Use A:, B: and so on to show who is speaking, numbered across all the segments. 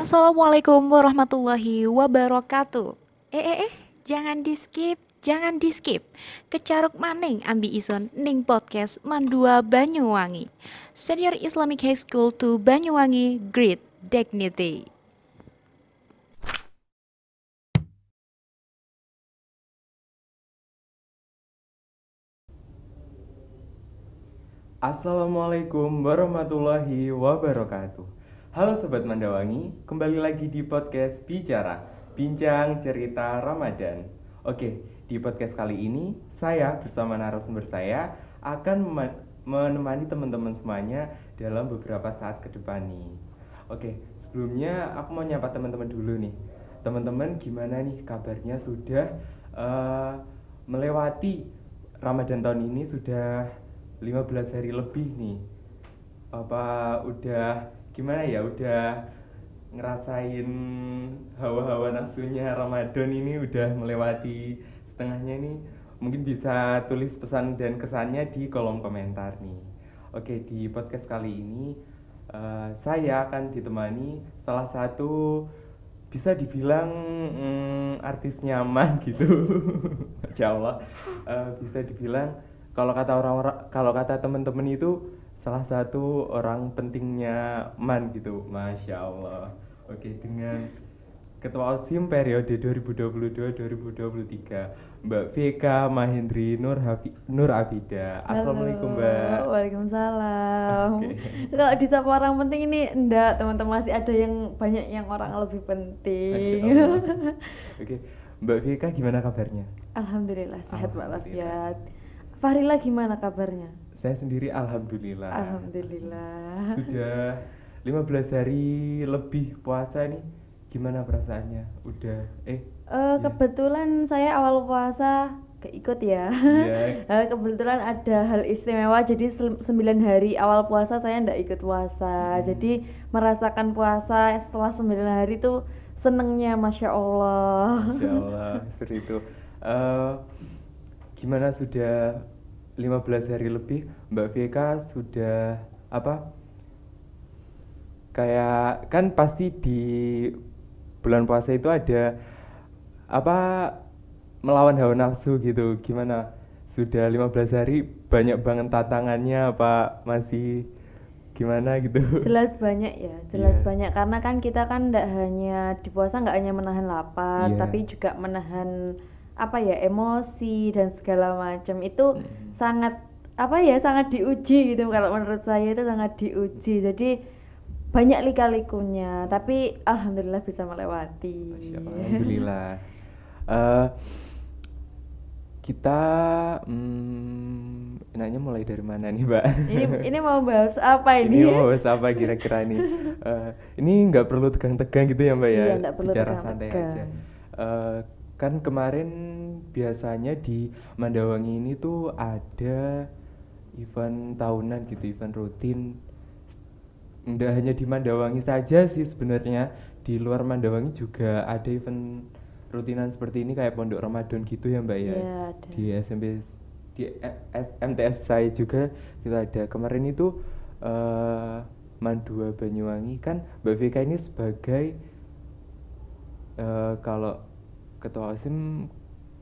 A: Assalamualaikum warahmatullahi wabarakatuh. Jangan di skip, jangan di skip. Kecaruk maning ambi ison ning podcast Mandua Banyuwangi. Senior Islamic High School to Banyuwangi, Great Dignity.
B: Assalamualaikum warahmatullahi wabarakatuh. Halo Sobat Mandawangi, kembali lagi di podcast Bicara, Bincang Cerita Ramadan. Oke, di podcast kali ini saya bersama narasumber saya akan menemani teman-teman semuanya dalam beberapa saat ke depan nih. Oke, sebelumnya aku mau nyapa teman-teman dulu nih. Teman-teman gimana nih kabarnya, sudah eh, melewati Ramadan tahun ini sudah 15 hari lebih nih. Apa udah gimana ya, udah ngerasain hawa-hawa nafsunya Ramadan ini, udah melewati setengahnya nih. Mungkin bisa tulis pesan dan kesannya di kolom komentar nih. Oke, di podcast kali ini saya akan ditemani salah satu, bisa dibilang artis nyaman gitu. Masya Allah. Bisa dibilang, kalau kata orang-orang, kalau kata teman-teman itu salah satu orang pentingnya Man gitu. Masya Allah. Oke, dengan Ketua OSIM periode 2022-2023, Mbak VK Mahendri Nur Abida. Assalamualaikum Mbak.
C: Waalaikumsalam.
B: Oke.
C: Kalau disapa orang penting ini enggak, teman-teman, masih ada yang banyak yang orang lebih
B: Masya
C: penting.
B: Allah. Oke, Mbak VK gimana kabarnya?
C: Alhamdulillah sehat
B: Alhamdulillah.
C: walafiat. Fahrila gimana kabarnya?
B: Saya sendiri alhamdulillah.
C: Alhamdulillah.
B: Sudah 15 hari lebih puasa nih. Gimana perasaannya? Udah ya.
C: Kebetulan saya awal puasa keikut ya.
B: Iya.
C: Kebetulan ada hal istimewa, jadi 9 hari awal puasa saya ndak ikut puasa. Jadi merasakan puasa setelah 9 hari itu senengnya Masya Allah.
B: Masya Allah, seperti itu. Eh, Gimana sudah 15 hari lebih, Mbak VK sudah apa? Kayak kan pasti di bulan puasa itu ada apa, melawan hawa nafsu gitu. Gimana? Sudah 15 hari banyak banget tantangannya apa masih gimana gitu?
C: Jelas banyak ya, jelas
B: Iya.
C: banyak, karena kan kita kan ndak hanya di puasa, nggak hanya menahan lapar,
B: Iya.
C: tapi juga menahan apa ya, emosi dan segala macam itu sangat apa ya, sangat diuji gitu. Kalau menurut saya itu sangat diuji, jadi banyak lika-likunya, tapi alhamdulillah bisa melewati.
B: Masya Allah, alhamdulillah. Eh, kita enaknya mulai dari mana nih, Mbak?
C: Ini mau bahas apa
B: Ini
C: ini?
B: mau bahas apa kira-kira nih? Ini nggak perlu tegang-tegang gitu ya, Mbak ya?
C: Iya, nggak perlu
B: Bicara santai
C: tegang-tegang.
B: aja. Kan kemarin biasanya di Mandawangi ini tuh ada event tahunan gitu, event rutin. Nggak hanya di Mandawangi saja sih sebenarnya, di luar Mandawangi juga ada event rutinan seperti ini kayak Pondok Ramadan gitu ya Mbak ya.
C: Iya, ada.
B: Di SMP, di MTS saya juga kita ada. Kemarin itu Mandua Banyuwangi, kan Mbak VK ini sebagai kalau ketua OSIM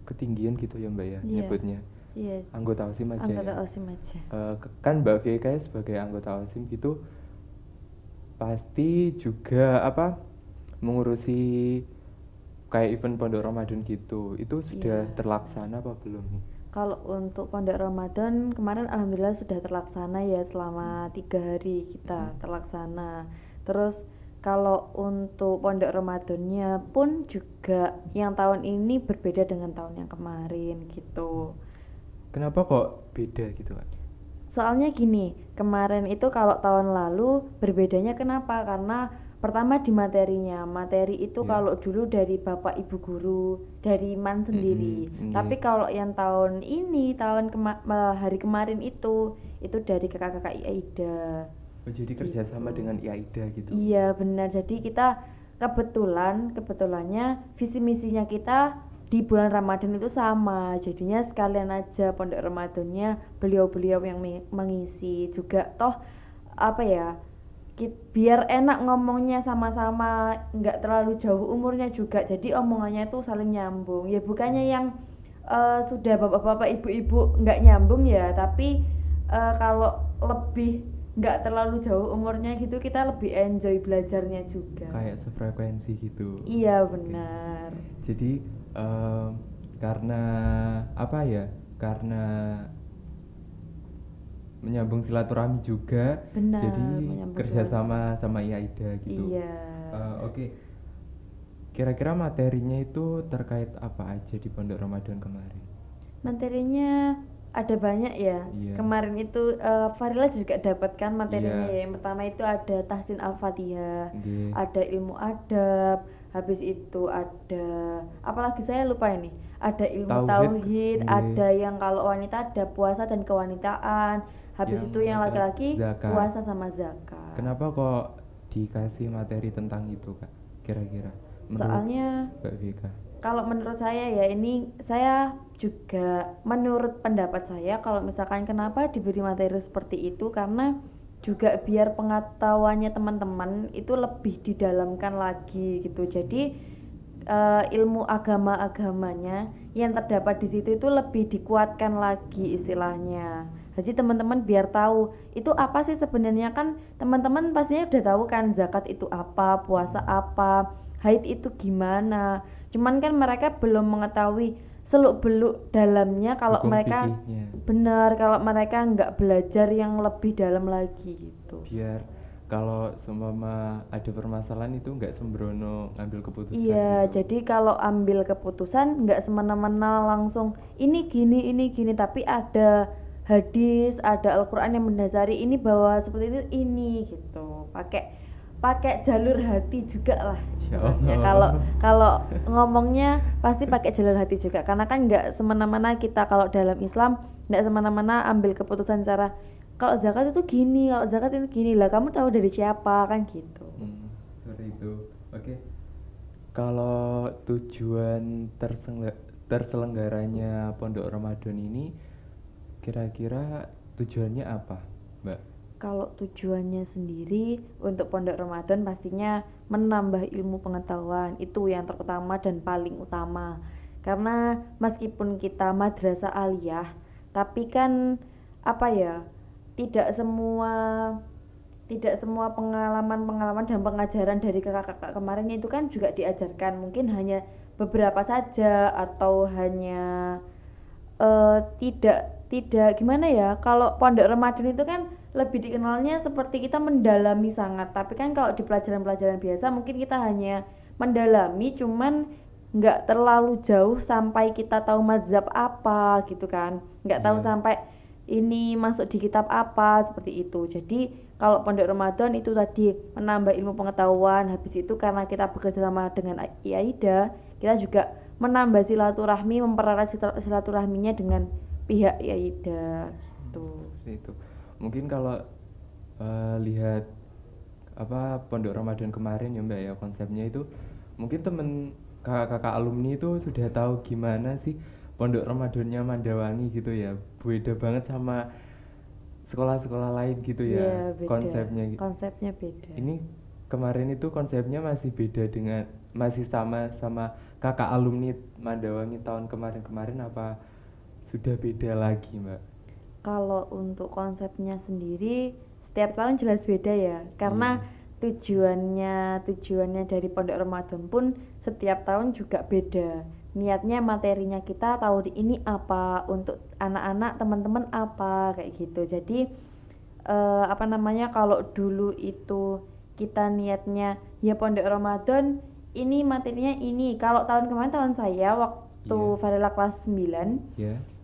B: ketinggian gitu ya Mbak ya,
C: Iya.
B: nyebutnya.
C: Iya,
B: Anggota OSIM aja
C: anggota
B: ya.
C: OSIM aja.
B: Kan Mbak VK sebagai anggota OSIM gitu pasti juga apa, mengurusi kayak event Pondok Ramadan gitu. Itu sudah
C: Iya.
B: terlaksana apa belum nih?
C: Kalau untuk Pondok Ramadan kemarin alhamdulillah sudah terlaksana ya, selama 3 hari kita terlaksana. Terus kalau untuk Pondok Ramadannya pun juga yang tahun ini berbeda dengan tahun yang kemarin gitu.
B: Kenapa kok beda gitu kan?
C: Soalnya gini, kemarin itu kalau tahun lalu berbedanya kenapa? Karena pertama di materinya. Materi itu
B: Iya.
C: kalau dulu dari Bapak Ibu guru, dari Man sendiri.
B: Iya.
C: Tapi kalau yang tahun ini, hari kemarin itu dari kakak-kakak IAIDA.
B: Oh, jadi kerjasama
C: Gitu.
B: dengan IAIDA gitu.
C: Iya, benar. Jadi kita kebetulannya visi misinya kita di bulan Ramadan itu sama, jadinya sekalian aja Pondok Ramadannya beliau-beliau yang mengisi juga. Toh apa ya, biar enak ngomongnya sama-sama, nggak terlalu jauh umurnya juga, jadi omongannya itu saling nyambung ya, bukannya yang sudah bapak-bapak ibu-ibu nggak nyambung ya, tapi kalau lebih nggak terlalu jauh umurnya gitu kita lebih enjoy belajarnya juga.
B: Kayak sefrekuensi gitu.
C: Iya benar.
B: Jadi karena apa ya? Karena menyambung silaturahmi juga.
C: Benar,
B: Jadi
C: menyambung
B: kerjasama sama IAIDA gitu.
C: Iya.
B: Oke. Kira-kira materinya itu terkait apa aja di Pondok Ramadan kemarin?
C: Materinya ada banyak ya.
B: Iya.
C: Kemarin itu Farila juga dapatkan materinya
B: Iya.
C: ya. Yang pertama itu ada tahsin al-fatihah,
B: Nggih.
C: ada ilmu adab, habis itu ada apalagi saya lupa ini. Ada ilmu
B: Tauhid,
C: tauhid,
B: nggih.
C: ada yang kalau wanita ada puasa dan kewanitaan. Habis
B: Yang
C: itu yang laki-laki
B: zakat.
C: puasa sama zakat.
B: Kenapa kok dikasih materi tentang itu, Kak? Kira-kira menurut
C: Soalnya
B: Mbak Vika.
C: kalau menurut saya ya, ini saya juga menurut pendapat saya kalau misalkan kenapa diberi materi seperti itu, karena juga biar pengetahuannya teman-teman itu lebih didalamkan lagi gitu. Jadi ilmu agama-agamanya yang terdapat di situ itu lebih dikuatkan lagi istilahnya. Jadi teman-teman biar tahu itu apa sih sebenarnya, kan teman-teman pastinya udah tahu kan zakat itu apa, puasa apa, haid itu gimana. Cuman kan mereka belum mengetahui seluk-beluk dalamnya kalau
B: Hukum
C: mereka
B: fikihnya.
C: benar, kalau mereka nggak belajar yang lebih dalam lagi gitu.
B: Biar kalau seumpama ada permasalahan itu nggak sembrono ngambil keputusan
C: Iya,
B: gitu.
C: jadi kalau ambil keputusan nggak semena-mena langsung ini gini, tapi ada hadis, ada Al-Quran yang mendasari ini bahwa seperti itu ini gitu. Pakai jalur hati juga lah.
B: Ya
C: Ibaratnya.
B: Allah.
C: Kalau ngomongnya pasti pakai jalur hati juga, karena kan nggak semena-mena kita kalau dalam Islam nggak semena-mena ambil keputusan secara kalau zakat itu gini, kalau zakat itu gini lah, kamu tahu dari siapa kan gitu.
B: Seperti itu. Oke. Kalau tujuan terselenggaranya Pondok Ramadan ini kira-kira tujuannya apa, Mbak?
C: Kalau tujuannya sendiri untuk Pondok Ramadan pastinya menambah ilmu pengetahuan, itu yang terutama dan paling utama. Karena meskipun kita madrasah aliyah, tapi kan apa ya, tidak semua pengalaman dan pengajaran dari kakak-kakak kemarin itu kan juga diajarkan, mungkin hanya beberapa saja atau hanya tidak gimana ya. Kalau Pondok Ramadan itu kan lebih dikenalnya seperti kita mendalami sangat, tapi kan kalau di pelajaran-pelajaran biasa mungkin kita hanya mendalami, cuman nggak terlalu jauh sampai kita tahu mazhab apa gitu kan, nggak tahu
B: Iya.
C: sampai ini masuk di kitab apa seperti itu. Jadi kalau Pondok Ramadan itu tadi menambah ilmu pengetahuan, habis itu karena kita bekerja sama dengan IAIDA, kita juga menambah silaturahmi, mempererat silaturahminya dengan pihak IAIDA gitu.
B: Seperti itu. Mungkin kalau lihat apa Pondok Ramadan kemarin ya Mbak ya, konsepnya itu mungkin temen kakak-kakak alumni itu sudah tahu gimana sih Pondok Ramadannya Mandawangi gitu ya. Beda banget sama sekolah-sekolah lain gitu ya.
C: Iya, beda.
B: Konsepnya
C: beda.
B: ini kemarin itu konsepnya masih beda dengan masih sama kakak alumni Mandawangi tahun kemarin-kemarin apa sudah beda lagi, Mbak?
C: Kalau untuk konsepnya sendiri setiap tahun jelas beda ya, karena tujuannya dari Pondok Ramadan pun setiap tahun juga beda. Niatnya materinya kita tahu ini apa, untuk anak-anak teman-teman apa kayak gitu. Jadi kalau dulu itu kita niatnya ya Pondok Ramadan ini materinya ini. Kalau tahun kemarin tahun saya waktu Farila kelas 9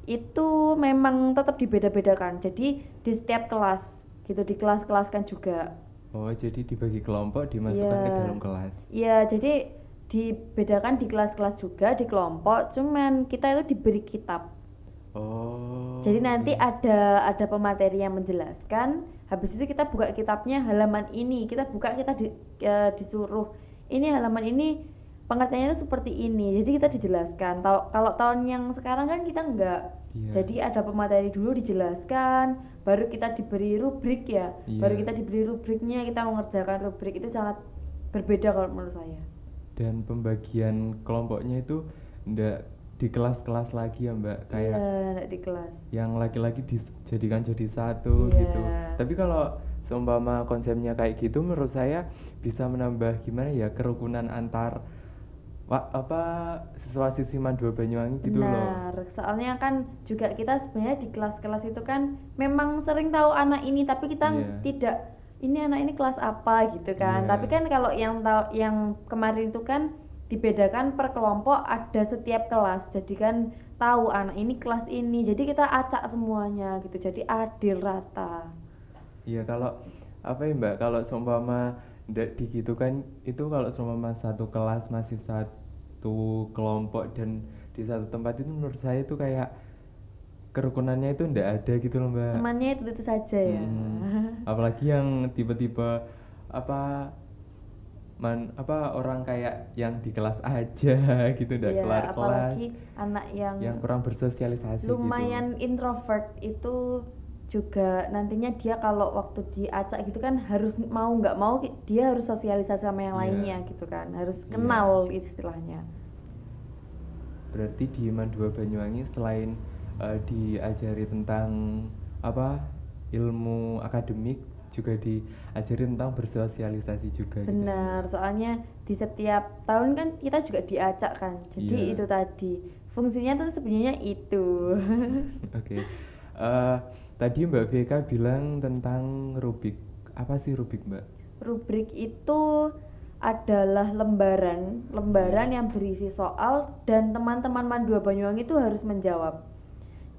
C: itu memang tetap dibeda-bedakan. Jadi di setiap kelas gitu, di kelas-kelaskan juga.
B: Oh, jadi dibagi kelompok, dimasukkan ke dalam kelas.
C: Iya, jadi dibedakan di kelas-kelas juga, di kelompok. Cuman kita itu diberi kitab.
B: Oh.
C: Jadi nanti ada pemateri yang menjelaskan. Habis itu kita buka kitabnya halaman ini. Kita buka, kita disuruh ini halaman ini pengertiannya itu seperti ini. Jadi kita dijelaskan. Kalau tahun yang sekarang kan kita enggak. Jadi ada pemateri dulu dijelaskan, baru kita diberi rubrik ya.
B: Iya.
C: Baru kita diberi rubriknya, kita mengerjakan rubrik, itu sangat berbeda kalau menurut saya.
B: Dan pembagian kelompoknya itu ndak di kelas-kelas lagi ya Mbak, kayak
C: Iya, enggak di kelas.
B: yang laki-laki dijadikan jadi satu
C: Iya.
B: gitu. Tapi kalau seumpama konsepnya kayak gitu, menurut saya bisa menambah gimana ya, kerukunan antar siswa-siswi Mandua Banyuwangi gitu loh.
C: Benar, soalnya kan juga kita sebenarnya di kelas-kelas itu kan memang sering tahu anak ini, tapi kita
B: Iya.
C: tidak ini anak ini kelas apa gitu kan.
B: Iya.
C: Tapi kan kalau yang tahu yang kemarin itu kan dibedakan per kelompok, ada setiap kelas. Jadi kan tahu anak ini kelas ini. Jadi kita acak semuanya gitu. Jadi adil rata.
B: Iya, kalau apa ya Mbak, kalau seumpama ndak digitukan itu, kalau seumpama satu kelas masih satu kelompok dan di satu tempat, itu menurut saya itu kayak kerukunannya itu ndak ada gitu loh Mbak.
C: Temannya itu saja ya.
B: Apalagi yang tipe-tipe orang kayak yang di kelas aja gitu, ndak
C: Iya,
B: kelar kelas,
C: apalagi anak yang
B: kurang bersosialisasi
C: lumayan
B: gitu.
C: introvert itu juga nantinya dia kalau waktu diacak gitu kan harus mau nggak mau dia harus sosialisasi sama yang
B: Iya.
C: lainnya gitu kan, harus
B: Iya.
C: kenal istilahnya.
B: Berarti di Mandua Banyuwangi selain diajari tentang ilmu akademik, juga diajari tentang bersosialisasi juga gitu.
C: Benar, soalnya di setiap tahun kan kita juga diacak kan, jadi
B: Iya.
C: itu tadi fungsinya tuh sebenarnya itu.
B: Oke. Tadi Mbak Vika bilang tentang rubrik. Apa sih rubrik Mbak?
C: Rubrik itu adalah lembaran yang berisi soal dan teman-teman Mandua Banyuwangi itu harus menjawab.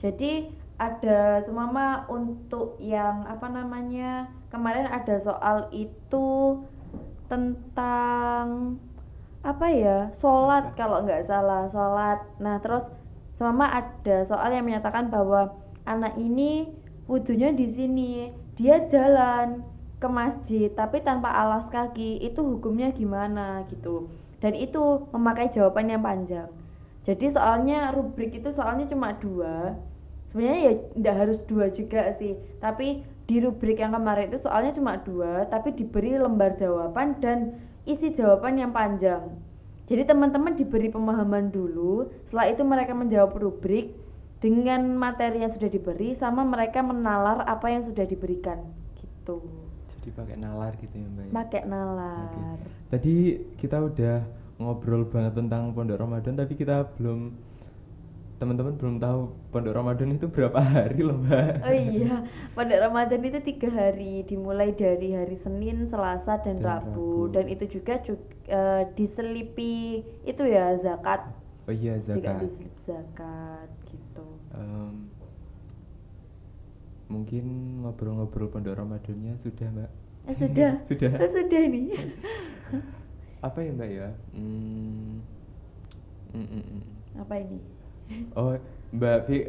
C: Jadi ada semama untuk yang kemarin ada soal itu tentang sholat kalau nggak salah, sholat. Nah terus semama ada soal yang menyatakan bahwa anak ini wudunya di sini, dia jalan ke masjid tapi tanpa alas kaki, itu hukumnya gimana gitu. Dan itu memakai jawaban yang panjang. Jadi soalnya rubrik itu soalnya cuma 2. Sebenarnya ya tidak harus 2 juga sih, tapi di rubrik yang kemarin itu soalnya cuma 2, tapi diberi lembar jawaban dan isi jawaban yang panjang. Jadi teman-teman diberi pemahaman dulu, setelah itu mereka menjawab rubrik dengan materi yang sudah diberi, sama mereka menalar apa yang sudah diberikan gitu.
B: Jadi pakai nalar gitu ya Mbak?
C: Pakai nalar.
B: Oke. Tadi kita udah ngobrol banget tentang Pondok Ramadan, tapi teman-teman belum tahu Pondok Ramadan itu berapa hari loh Mbak.
C: Oh iya, Pondok Ramadan itu 3 hari, dimulai dari hari Senin, Selasa, dan Rabu. Dan itu juga diselipi itu ya zakat.
B: Oh iya,
C: Juga
B: zakat.
C: diselip zakat gitu.
B: Mungkin ngobrol-ngobrol Pondok Ramadannya sudah Mbak?
C: Sudah.
B: Sudah.
C: Sudah nih.
B: Apa ya Mbak ya?
C: Apa ini?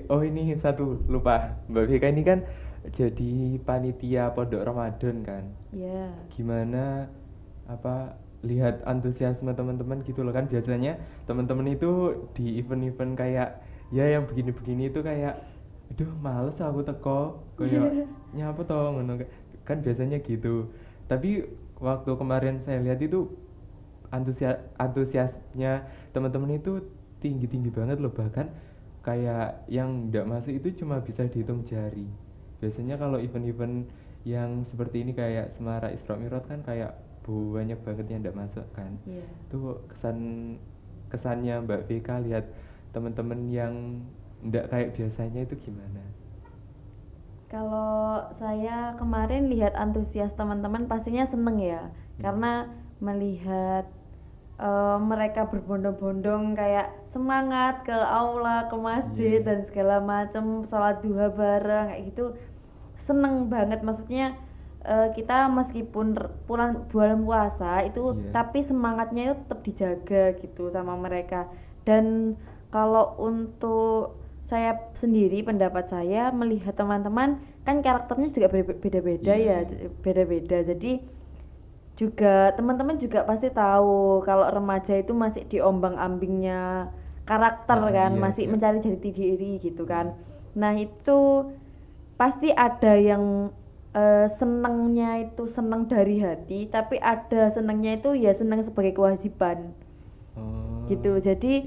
B: Oh ini satu lupa, Mbak Vika ini kan jadi panitia Pondok Ramadan kan?
C: Ya.
B: Gimana lihat antusiasme teman-teman gitu loh, kan biasanya teman-teman itu di event-event kayak ya yang begini-begini itu kayak aduh males aku teko kayak nyapa toh ngono kan biasanya gitu. Tapi waktu kemarin saya lihat itu antusiasnya teman-teman itu tinggi-tinggi banget loh, bahkan kayak yang nggak masuk itu cuma bisa dihitung jari. Biasanya kalau event-event yang seperti ini kayak Semara Isra Mi'raj kan kayak banyak banget yang nggak masuk kan.
C: Iya.
B: Itu kesannya Mbak Vika lihat teman-teman yang nggak kayak biasanya itu gimana?
C: Kalau saya kemarin lihat antusias teman-teman pastinya seneng ya, karena melihat mereka berbondong-bondong kayak semangat ke aula, ke masjid, dan segala macam, sholat duha bareng kayak gitu, seneng banget. Maksudnya kita meskipun bulan puasa itu tapi semangatnya itu tetap dijaga gitu sama mereka. Dan kalau untuk saya sendiri, pendapat saya melihat teman-teman kan karakternya juga beda-beda ya, beda-beda. Jadi juga teman-teman juga pasti tahu kalau remaja itu masih diombang-ambingnya karakter kan, masih mencari jati diri gitu kan. Nah itu pasti ada yang senengnya itu seneng dari hati, tapi ada senengnya itu ya seneng sebagai kewajiban
B: Oh,
C: gitu. Jadi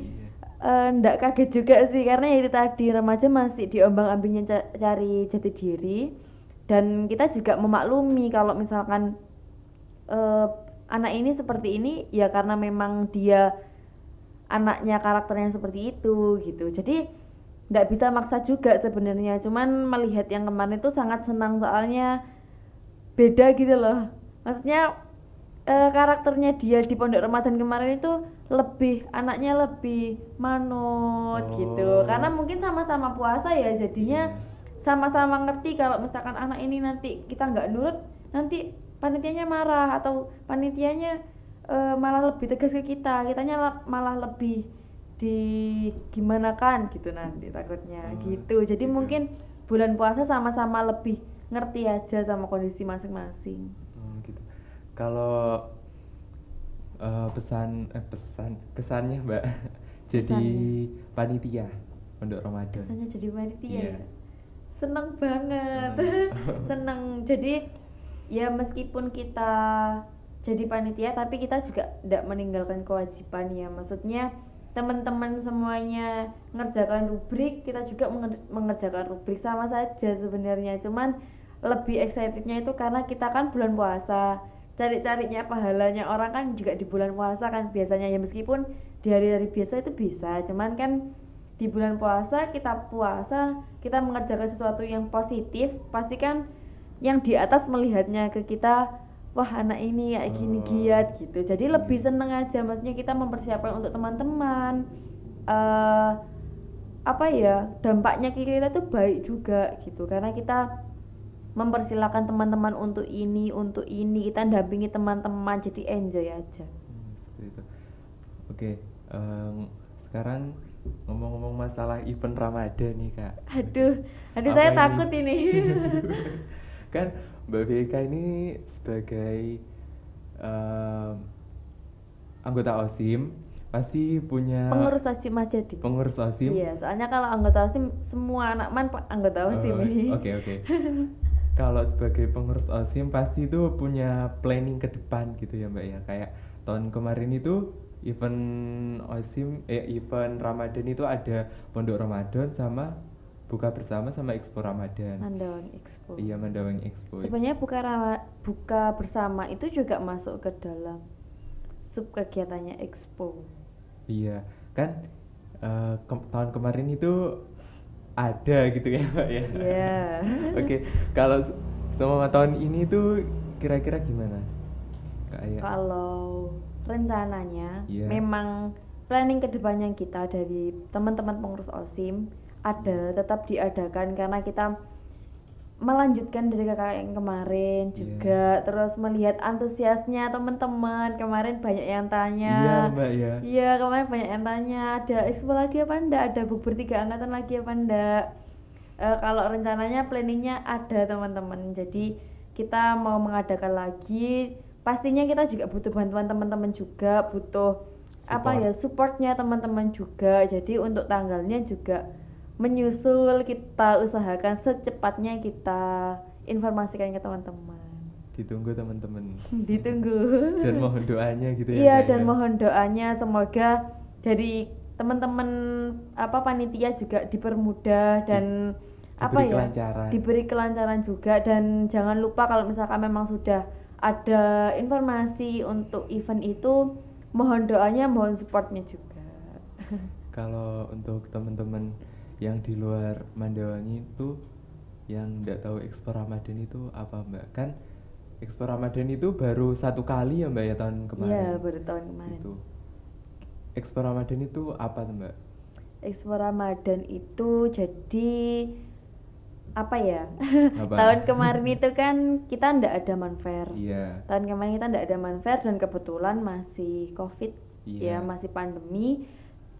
B: iya.
C: ndak kaget juga sih, karena ya itu tadi remaja masih diombang-ambingnya cari jati diri, dan kita juga memaklumi kalau misalkan eh, anak ini seperti ini ya karena memang dia anaknya karakternya seperti itu gitu. Jadi nggak bisa maksa juga sebenarnya, cuman melihat yang kemarin itu sangat senang soalnya beda gitu loh. Maksudnya karakternya dia di Pondok Ramadan kemarin itu lebih, anaknya lebih manut gitu, karena
B: Oh,
C: mungkin sama-sama puasa ya, jadinya
B: iya.
C: sama-sama ngerti kalau misalkan anak ini nanti kita nggak nurut, nanti panitianya marah atau panitianya malah lebih tegas ke kita, kitanya malah lebih di gimana kan gitu nanti takutnya
B: Oh,
C: gitu. Jadi
B: gitu.
C: mungkin bulan puasa sama-sama lebih ngerti aja sama kondisi masing-masing.
B: Oh, gitu. Kalau kesannya Mbak jadi
C: Kesannya,
B: panitia Pondok Ramadan.
C: kesannya jadi panitia
B: Iya,
C: ya seneng banget.
B: seneng.
C: Seneng, jadi ya meskipun kita jadi panitia tapi kita juga tidak meninggalkan kewajiban ya, maksudnya teman-teman semuanya ngerjakan rubrik, kita juga mengerjakan rubrik, sama saja sebenarnya, cuman lebih excitednya itu karena kita kan bulan puasa, cari-carinya pahalanya orang kan juga di bulan puasa kan biasanya ya, meskipun di hari-hari biasa itu bisa, cuman kan di bulan puasa kita mengerjakan sesuatu yang positif, pasti kan yang di atas melihatnya ke kita, wah anak ini kayak gini
B: Oh,
C: giat gitu, jadi lebih
B: iya.
C: seneng aja, maksudnya kita mempersiapkan untuk teman-teman. eh Apa ya, dampaknya ke kita tuh baik juga gitu, karena kita mempersilahkan teman-teman untuk ini kita dampingi teman-teman, jadi enjoy aja.
B: Seperti itu. Oke, sekarang ngomong-ngomong masalah event Ramadan nih Kak.
C: Aduh, aduh
B: Apa
C: saya
B: ini?
C: takut ini.
B: Kan Mbak Beka ini sebagai em, anggota OSIM pasti punya
C: Pengurus OSIS aja deh.
B: pengurus OSIM.
C: Iya, soalnya kalau anggota OSIS semua anak man anggota OSIS
B: Oh,
C: ini.
B: oke oke. Kalau sebagai pengurus OSIM pasti itu punya planning ke depan gitu ya Mbak ya. Kayak tahun kemarin itu event Ramadan itu ada Pondok Ramadan sama buka bersama sama Expo Ramadan.
C: Mandawang Expo.
B: Iya, Mandawang Expo.
C: Sebenarnya buka bersama itu juga masuk ke dalam sub kegiatannya Expo.
B: Iya, kan tahun kemarin itu ada gitu ya Mbak ya.
C: Iya.
B: Oke, kalau selama tahun ini tuh kira-kira gimana? Kayak
C: Kalau rencananya
B: iya.
C: memang planning kedepannya kita dari teman-teman pengurus OSIM ada tetap diadakan, karena kita melanjutkan dari kakak yang kemarin
B: Iya.
C: juga, terus melihat antusiasnya teman-teman kemarin, banyak yang tanya.
B: Iya, Mbak ya.
C: Iya, kemarin banyak yang tanya ada expo lagi apa enggak, ada bukber 3 angkatan lagi apa enggak. Kalau rencananya planningnya ada teman-teman, jadi kita mau mengadakan lagi, pastinya kita juga butuh bantuan teman-teman juga, butuh apa
B: Support.
C: ya, supportnya teman-teman juga, jadi untuk tanggalnya juga menyusul, kita usahakan secepatnya kita informasikan ke teman-teman.
B: Ditunggu teman-teman.
C: Ditunggu.
B: Dan mohon doanya gitu ya
C: Iya,
B: Mbak
C: dan
B: ya.
C: mohon doanya semoga dari teman-teman apa panitia juga dipermudah dan apa
B: Diberi
C: ya,
B: kelancaran.
C: diberi kelancaran juga, dan jangan lupa kalau misalkan memang sudah ada informasi untuk event itu, mohon doanya, mohon supportnya juga.
B: Kalau untuk teman-teman yang di luar Mandawangi itu yang nggak tahu Expo Ramadan itu apa Mbak? Kan Expo Ramadan itu baru satu kali ya Mbak ya tahun
C: Iya,
B: kemarin.
C: baru tahun kemarin.
B: Itu Expo Ramadan itu apa tuh Mbak?
C: Expo Ramadan itu jadi apa ya?
B: Apa?
C: Tahun kemarin itu kan kita ndak ada manfair.
B: Iya.
C: Tahun kemarin kita ndak ada manfair dan kebetulan masih COVID, ya
B: Iya.
C: masih pandemi.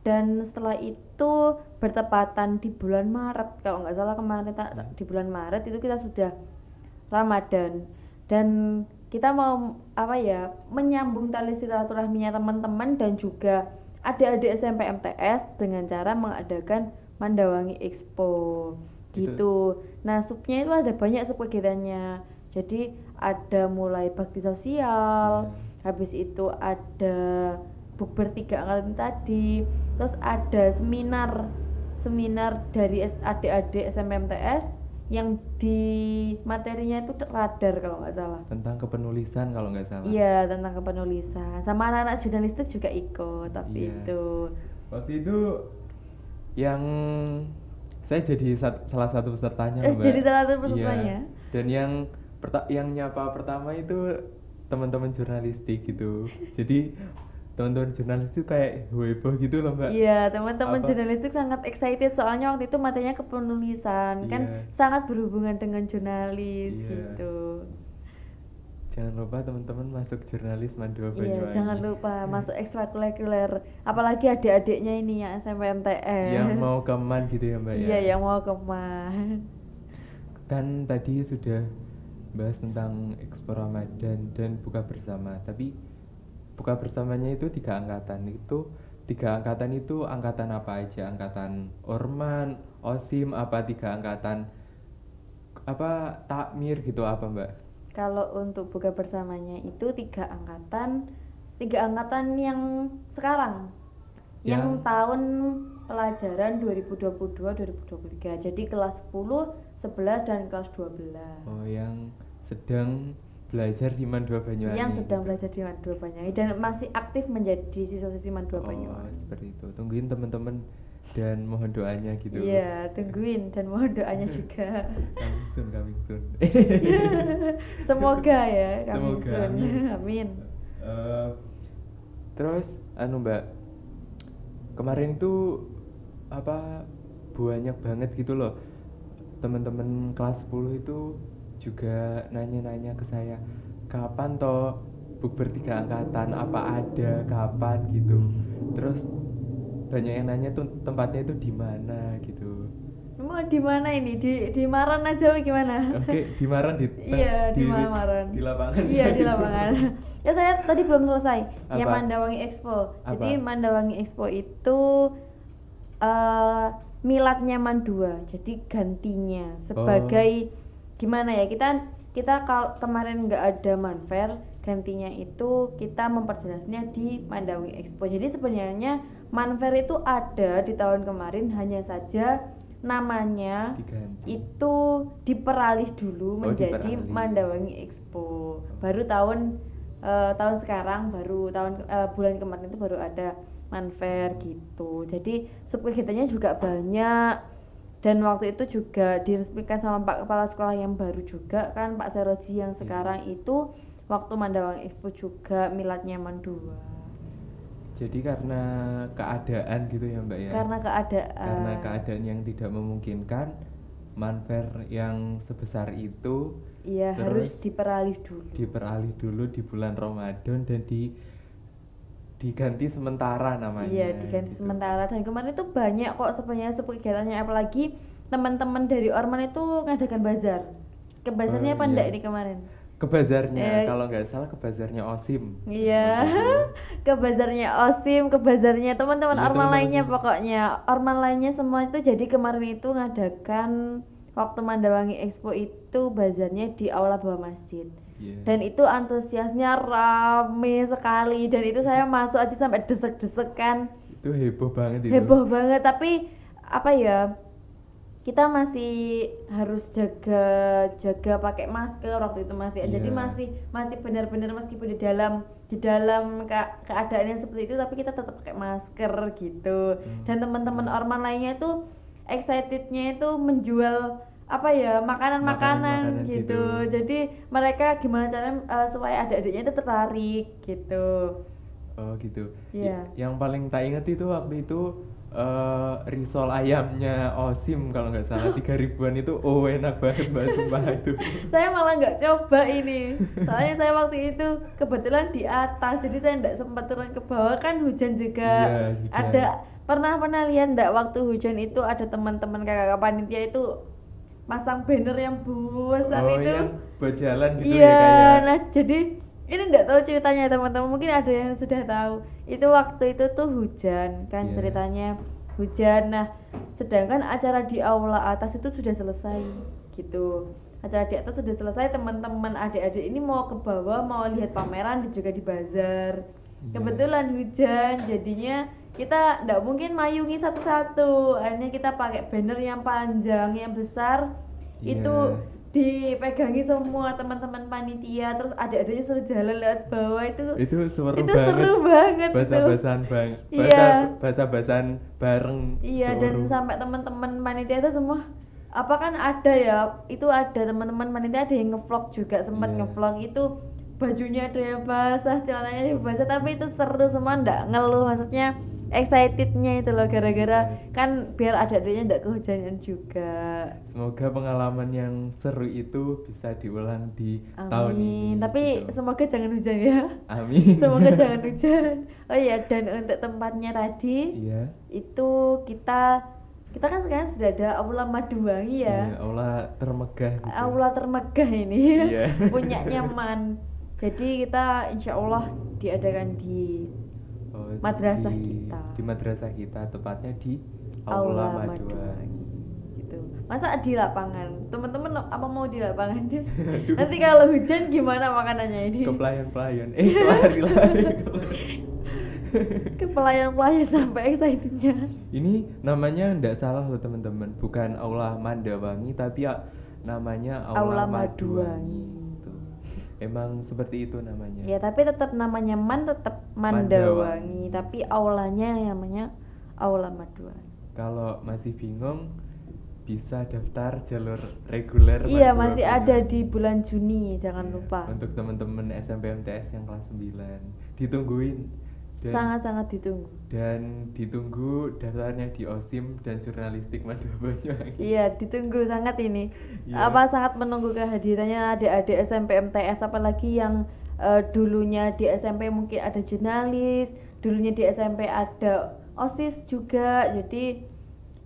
C: Dan setelah itu bertepatan di bulan Maret, kalau nggak salah kemarin di bulan Maret itu kita sudah Ramadan, dan kita mau apa ya, menyambung tali silaturahminya teman-teman dan juga adik-adik SMP MTS dengan cara mengadakan Mandawangi Expo. gitu. Nah, supnya itu ada banyak sub kegiatannya. Jadi ada mulai bakti sosial, habis itu ada bukber 3 angkatan tadi, terus ada seminar dari adik-adik SMMTS yang di materinya itu radar kalau nggak salah.
B: Tentang kepenulisan kalau nggak salah.
C: Iya, tentang kepenulisan. Sama anak-anak jurnalistik juga ikut tapi
B: Iya.
C: itu.
B: Waktu itu yang saya jadi salah satu pesertanya, Mbak.
C: Jadi salah satu
B: Iya.
C: pesertanya.
B: Dan yang nyapa pertama itu teman-teman jurnalistik gitu. Jadi teman-teman jurnalistik kayak heboh gitu loh, Mbak.
C: Iya, teman-teman
B: Apa?
C: jurnalistik sangat excited soalnya waktu itu materinya kepenulisan kan
B: Iya.
C: sangat berhubungan dengan jurnalis
B: Iya.
C: gitu.
B: Jangan lupa teman-teman masuk jurnalis Mandua
C: Iya,
B: Banyuwangi.
C: jangan lupa masuk ekstrakurikuler. Apalagi adik-adiknya ini yang SMPMTS.
B: Yang mau keman gitu ya, Mbak ya.
C: Iya, yang mau kemana?
B: Kan tadi sudah bahas tentang Expo Ramadan dan buka bersama, tapi buka bersamanya itu 3 angkatan. Itu 3 angkatan itu angkatan apa aja? Angkatan Orman, Osim, apa 3 angkatan apa takmir gitu apa, Mbak?
C: Kalau untuk buka bersamanya itu 3 angkatan yang sekarang. Yang
B: Yang-
C: tahun pelajaran 2022-2023. Jadi kelas 10, 11 dan kelas 12.
B: Oh, yang sedang belajar di Mandua Banyuwangi.
C: Yang sedang
B: gitu.
C: belajar di Mandua Banyuwangi dan masih aktif menjadi siswa-siswi Mandua
B: Oh,
C: Banyuwangi.
B: seperti itu. Tungguin teman-teman dan mohon doanya gitu.
C: Iya, tungguin dan mohon doanya juga.
B: Coming soon.
C: Semoga ya, coming
B: Semoga,
C: soon.
B: amin.
C: Amin.
B: Terus Mbak, kemarin itu apa banyak banget gitu loh teman-teman kelas 10 itu juga nanya-nanya ke saya, kapan toh bukber 3 angkatan, apa ada, kapan gitu. Terus banyak yang nanya tuh tempatnya itu di mana gitu.
C: Mau di mana ini? Di Maran aja apa gimana?
B: Oke, di Maran
C: Iya, di Maran.
B: Di lapangan.
C: Iya, di lapangan. Ya saya tadi belum selesai. Yang
B: Apa?
C: Mandawangi Expo.
B: Apa?
C: Jadi Mandawangi Expo itu miladnya Mandua. Jadi gantinya sebagai gimana ya? Kita kalau kemarin nggak ada Manfair, gantinya itu kita memperjelasnya di Mandawangi Expo. Jadi sebenarnya Manfair itu ada di tahun kemarin, hanya saja namanya
B: Diganti.
C: itu diperalih dulu menjadi
B: diperalih.
C: Mandawangi Expo. Baru tahun sekarang bulan kemarin itu baru ada Manfair gitu. Jadi subkegiatannya juga banyak dan waktu itu juga diresmikan sama Pak Kepala Sekolah yang baru juga kan, Pak Seroji yang sekarang itu waktu Mandawangi Expo juga miladnya Mandua.
B: Jadi karena keadaan gitu ya Mbak ya.
C: Karena
B: Karena keadaan yang tidak memungkinkan Manfair yang sebesar itu
C: iya harus
B: terus
C: diperalih dulu.
B: di bulan Ramadan dan diganti sementara namanya.
C: Iya, diganti
B: gitu.
C: sementara. Dan kemarin itu banyak kok sebenarnya kegiatannya, apalagi teman-teman dari Orman itu ngadakan bazar. Ke bazarnya apa
B: iya.
C: enggak ini kemarin?
B: Ke bazarnya,
C: Eh,
B: kalau nggak salah ke bazarnya Osim.
C: Iya.
B: Gitu.
C: Ke bazarnya Osim, ke bazarnya teman-teman
B: Iya,
C: Orman
B: teman-teman
C: lainnya
B: semua.
C: pokoknya. Orman lainnya semua itu jadi kemarin itu ngadakan waktu Mandawangi Expo itu bazarnya di aula bawah masjid.
B: Iya.
C: Dan itu antusiasnya rame sekali dan itu saya masuk aja sampai desek-desekan.
B: Itu heboh banget itu.
C: Heboh banget, tapi apa ya, kita masih harus jaga pakai masker waktu itu masih.
B: Iya.
C: Jadi masih benar-benar meskipun di dalam keadaan yang seperti itu tapi kita tetap pakai masker gitu. Dan teman-teman Orman lainnya itu excitednya itu menjual apa ya, makanan-makanan
B: Makanan-makanan
C: gitu.
B: gitu.
C: Jadi mereka gimana caranya supaya adik-adiknya itu tertarik gitu.
B: Oh gitu.
C: Iya.
B: Yang paling tak inget itu waktu itu risol ayamnya Osim kalau nggak salah 3.000-an itu enak banget Mbak, sumpah itu.
C: Saya malah nggak coba ini, soalnya saya waktu itu kebetulan di atas, jadi saya nggak sempat turun ke bawah, kan hujan juga.
B: Iya, hujan.
C: Ada pernah lihat nggak waktu hujan itu ada teman-teman kakak panitia itu masang banner yang besar itu.
B: yang buat jalan gitu
C: Iya,
B: ya kayak.
C: nah jadi ini nggak tahu ceritanya teman-teman, mungkin ada yang sudah tahu. Itu waktu itu tuh hujan kan,
B: Iya.
C: ceritanya hujan. Nah, sedangkan acara di aula atas itu sudah selesai gitu. Acara di atas sudah selesai, teman-teman adik-adik ini mau ke bawah, mau lihat pameran dan juga di bazar. Kebetulan hujan, jadinya kita nggak mungkin mayungi satu-satu. Akhirnya kita pakai banner yang panjang, yang besar. Itu dipegangi semua teman-teman panitia, terus adik-adiknya suruh jalan lewat bawah. Itu seru banget.
B: Bahasa-bahasan bareng.
C: Iya, dan sampai teman-teman panitia itu semua apa kan ada ya, itu ada teman-teman panitia ada yang ngevlog juga, sempat ngevlog itu bajunya ada yang basah, celananya ada yang basah, tapi itu seru, semua ndak ngeluh, maksudnya excitednya itu loh, gara-gara kan biar adik-adiknya ndak kehujanan juga.
B: Semoga pengalaman yang seru itu bisa diulang di tahun ini.
C: Tapi
B: gitu.
C: semoga jangan hujan ya.
B: Amin.
C: Semoga jangan hujan. Oh iya, dan untuk tempatnya tadi, itu kita kan sekarang sudah ada Aula Maduwangi ya.
B: Iya, aula termegah gitu.
C: Aula termegah ini. Punya nyaman. Jadi kita insya Allah diadakan di madrasah kita.
B: Di madrasah kita, tepatnya di Aula Maduwangi.
C: Gitu. Masa di lapangan? Teman-teman apa mau di lapangan? Nanti kalau hujan gimana makanannya ini?
B: Ke pelayan-pelayan. Lari.
C: Ke pelayan-pelayan sampai excitednya.
B: Ini namanya ndak salah loh teman-teman, bukan Aula Mandawangi tapi namanya Aula Maduwangi. Emang seperti itu namanya.
C: Ya, tapi tetap namanya tetap Mandawangi, tapi aulanya namanya Aula Maduwangi.
B: Kalau masih bingung bisa daftar jalur reguler.
C: Iya, masih ada di bulan Juni, jangan lupa.
B: Untuk teman-teman SMP MTS yang kelas 9, ditungguin.
C: Sangat-sangat ditunggu.
B: Dan ditunggu daftarnya di OSIM dan Jurnalistik Madura Banyuwangi.
C: Iya, ditunggu sangat ini. Sangat menunggu kehadirannya adik-adik SMP MTS, apalagi yang dulunya di SMP mungkin ada jurnalis, dulunya di SMP ada OSIS juga. Jadi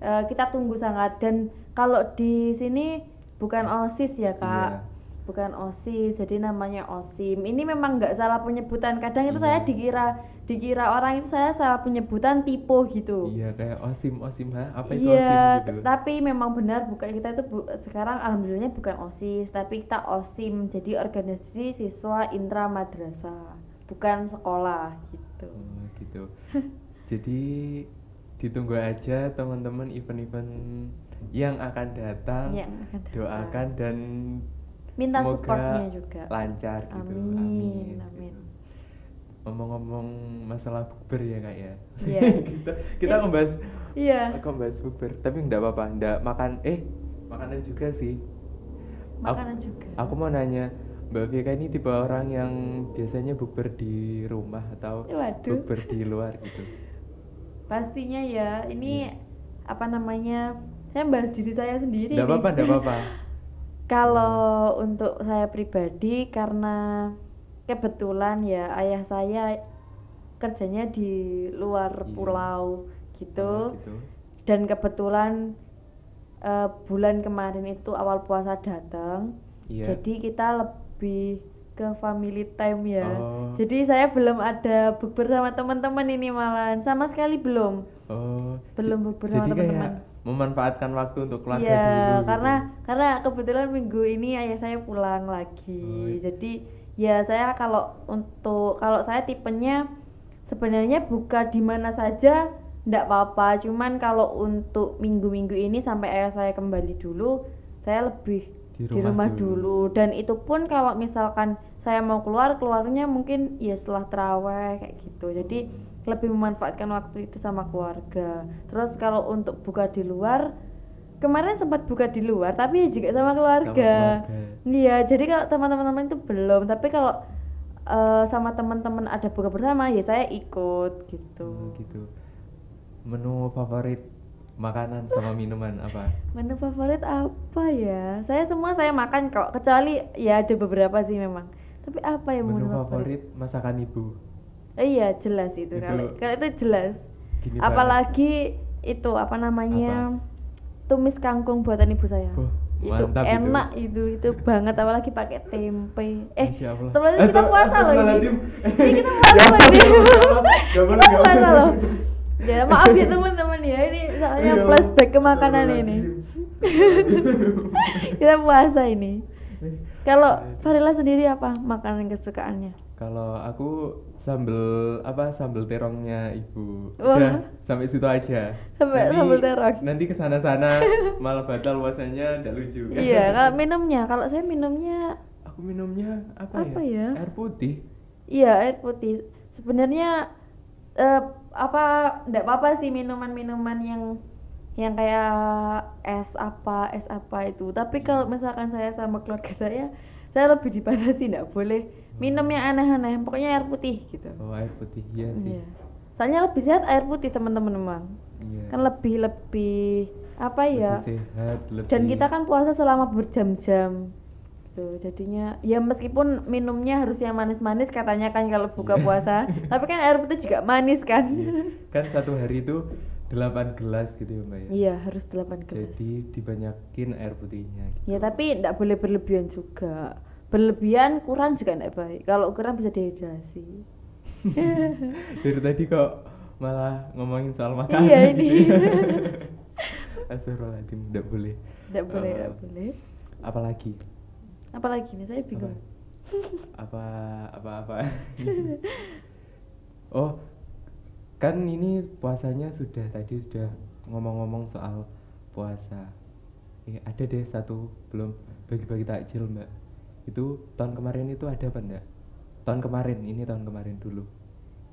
C: kita tunggu sangat. Dan kalau di sini bukan OSIS ya, Kak. Bukan OSIS, jadi namanya OSIM. Ini memang nggak salah penyebutan. Kadang itu saya dikira orang itu saya salah penyebutan tipe gitu.
B: Iya, kayak OSIM apa itu OSIM gitu.
C: Tapi memang benar, bukan kita itu sekarang alhamdulillahnya bukan OSIS, tapi kita OSIM. Jadi organisasi siswa intra madrasah, bukan sekolah gitu.
B: Gitu. Jadi ditunggu aja teman-teman event-event yang akan datang. Doakan dan
C: minta
B: semoga
C: supportnya juga
B: lancar gitu.
C: Amin.
B: Ngomong-ngomong masalah bukber ya Kak ya.
C: Iya.
B: kita membahas
C: membahas
B: bukber, tapi enggak apa-apa, enggak makanan juga sih.
C: Makanan juga.
B: Aku mau nanya, Mbak Vika ini tipe orang yang biasanya bukber di rumah atau bukber di luar gitu?
C: Pastinya ya, ini apa namanya? Saya bahas diri saya sendiri.
B: Enggak apa-apa.
C: Kalau untuk saya pribadi, karena kebetulan ya ayah saya kerjanya di luar pulau gitu. Dan kebetulan bulan kemarin itu awal puasa datang, jadi kita lebih ke family time ya. Jadi saya belum ada bukber sama teman-teman ini, malahan sama sekali belum bukber sama teman-teman.
B: Memanfaatkan waktu untuk keluarga dulu.
C: Iya, karena kebetulan minggu ini ayah saya pulang lagi. Jadi ya saya kalau saya tipenya sebenarnya buka di mana saja ndak apa-apa. Cuman kalau untuk minggu-minggu ini sampai ayah saya kembali dulu, saya lebih di rumah dulu. Dan itu pun kalau misalkan saya mau keluarnya mungkin ya setelah tarawih kayak gitu. Jadi lebih memanfaatkan waktu itu sama keluarga. Terus kalau untuk buka di luar, kemarin sempat buka di luar tapi juga sama keluarga. Iya, jadi kalau teman-teman itu belum, tapi kalau sama teman-teman ada buka bersama ya saya ikut gitu.
B: Gitu. Menu favorit makanan sama minuman apa?
C: Menu favorit apa ya? Saya makan kok, kecuali ya ada beberapa sih memang. Tapi apa ya menu
B: favorit? Masakan ibu.
C: Iya, jelas itu. Kalau itu jelas. Apalagi itu apa namanya? Tumis kangkung buatan ibu saya. Itu enak itu banget, apalagi pakai tempe. Setelah itu kita puasa loh ini. Kita puasa loh. Ya maaf ya teman-teman ya, ini soalnya
B: Iya,
C: flashback ke makanan ini. Kita puasa ini. Kalau Farila sendiri apa makanan kesukaannya?
B: Kalau aku sambel terongnya ibu.
C: Wah.
B: Udah sampai situ aja.
C: Sampai
B: Nanti-
C: sambel terong.
B: Nanti kesana-sana malah batal puasanya, nggak lucu.
C: Iya, kalau minumnya, kalau saya minumnya
B: Aku minumnya
C: Apa ya?
B: Air putih.
C: iya air putih. Sebenarnya enggak apa-apa sih minuman-minuman yang kayak es apa itu. Tapi kalau misalkan saya sama keluarga saya lebih dibatasi, enggak boleh minum yang aneh-aneh. Pokoknya air putih gitu.
B: Oh, air putih iya sih.
C: Iya. Soalnya lebih sehat air putih teman-teman emang.
B: Iya.
C: Kan lebih apa ya?
B: Lebih sehat, lebih.
C: Dan kita kan puasa selama berjam-jam gitu. Jadinya ya meskipun minumnya harus yang manis-manis katanya kan kalau buka puasa, tapi kan air putih juga manis kan.
B: Iya. Kan satu hari itu 8 gelas gitu ya Mbak ya.
C: Iya, harus 8 gelas.
B: Jadi dibanyakin air putihnya gitu.
C: Ya tapi enggak boleh berlebihan juga. Berlebihan kurang juga enggak baik. Kalau kurang bisa dehidrasi.
B: Dari tadi kok malah ngomongin soal makanan.
C: Iya ini.
B: Astagfirullahaladzim, enggak boleh.
C: Enggak boleh,
B: Eh,
C: enggak boleh.
B: Apalagi?
C: Apalagi nih saya bingung.
B: Apa? Oh, kan ini puasanya tadi sudah ngomong-ngomong soal puasa. Ada deh satu belum bagi-bagi takjil Mbak. Itu tahun kemarin itu ada apa enggak? Tahun kemarin dulu.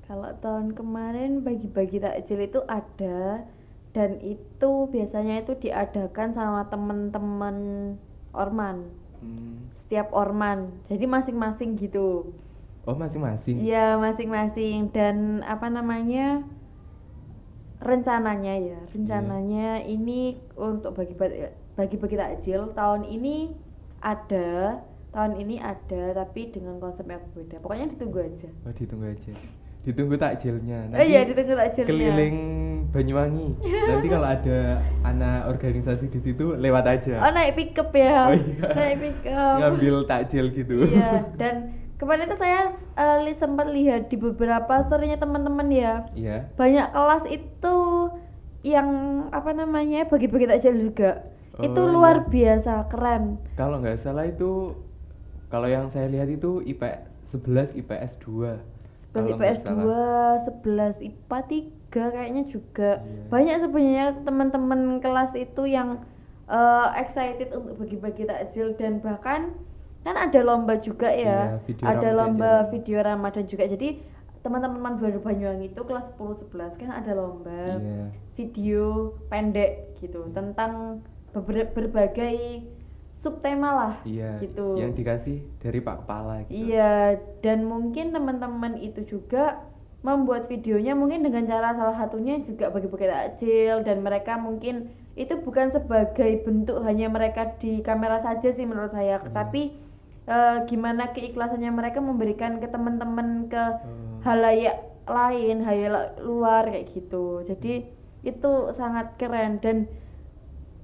C: Kalau tahun kemarin bagi-bagi takjil itu ada, dan itu biasanya itu diadakan sama teman-teman orman. Setiap orman. Jadi masing-masing gitu.
B: Oh, masing-masing.
C: Iya, masing-masing. Dan apa namanya? Rencananya ini untuk bagi-bagi takjil tahun ini ada, tapi dengan konsep yang berbeda. Pokoknya ditunggu aja.
B: Oh, ditunggu aja. Ditunggu takjilnya.
C: Oh iya, ditunggu takjilnya.
B: Keliling Banyuwangi. Nanti kalau ada anak organisasi di situ lewat aja.
C: Oh, naik pickup ya.
B: Oh iya.
C: Naik pickup.
B: Ngambil takjil gitu.
C: Iya, dan kemarin itu saya sempat lihat di beberapa story-nya teman-teman ya.
B: Iya.
C: Banyak kelas itu yang apa namanya? Bagi-bagi takjil juga. Itu
B: Oh,
C: luar
B: iya.
C: biasa, keren.
B: Kalau nggak salah itu, kalau yang saya lihat itu 11 IPS 2.
C: 11
B: Kalau
C: IPS
B: nggak salah.
C: 2, 11 IPA 3 kayaknya juga.
B: Iya.
C: Banyak sebenarnya teman-teman kelas itu yang excited untuk bagi-bagi takjil, dan bahkan kan ada lomba juga ya.
B: Iya, video
C: Ada
B: Ramadan
C: lomba
B: challenge.
C: video Ramadan juga. Jadi teman-teman baru Banyuwangi itu kelas 10 11 kan ada lomba
B: Iya.
C: video pendek gitu tentang berbagai subtema lah
B: Iya.
C: gitu.
B: Yang dikasih dari Pak Kepala gitu.
C: Iya, dan mungkin teman-teman itu juga membuat videonya mungkin dengan cara salah satunya juga bagi-bagi takjil, dan mereka mungkin itu bukan sebagai bentuk hanya mereka di kamera saja sih menurut saya, tapi gimana keikhlasannya mereka memberikan ke teman-teman, ke halayak lain, halayak luar kayak gitu. Jadi itu sangat keren dan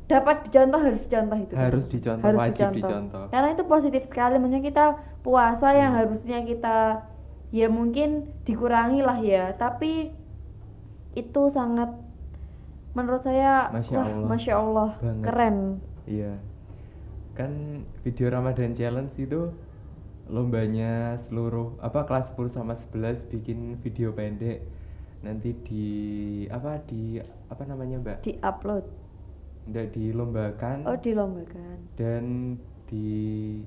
C: dapat dicontoh, harus dicontoh itu.
B: Harus dicontoh,
C: Harus
B: wajib dicontoh.
C: Karena itu positif sekali, maksudnya kita puasa yang harusnya kita ya mungkin dikurangi lah ya, tapi itu sangat menurut saya Masya Allah
B: banget.
C: keren.
B: Iya. Kan video Ramadan Challenge itu lombanya seluruh kelas 10 sama 11 bikin video pendek. Nanti apa namanya Mbak?
C: Di-upload.
B: Nggak dilombakan.
C: Oh, dilombakan.
B: Dan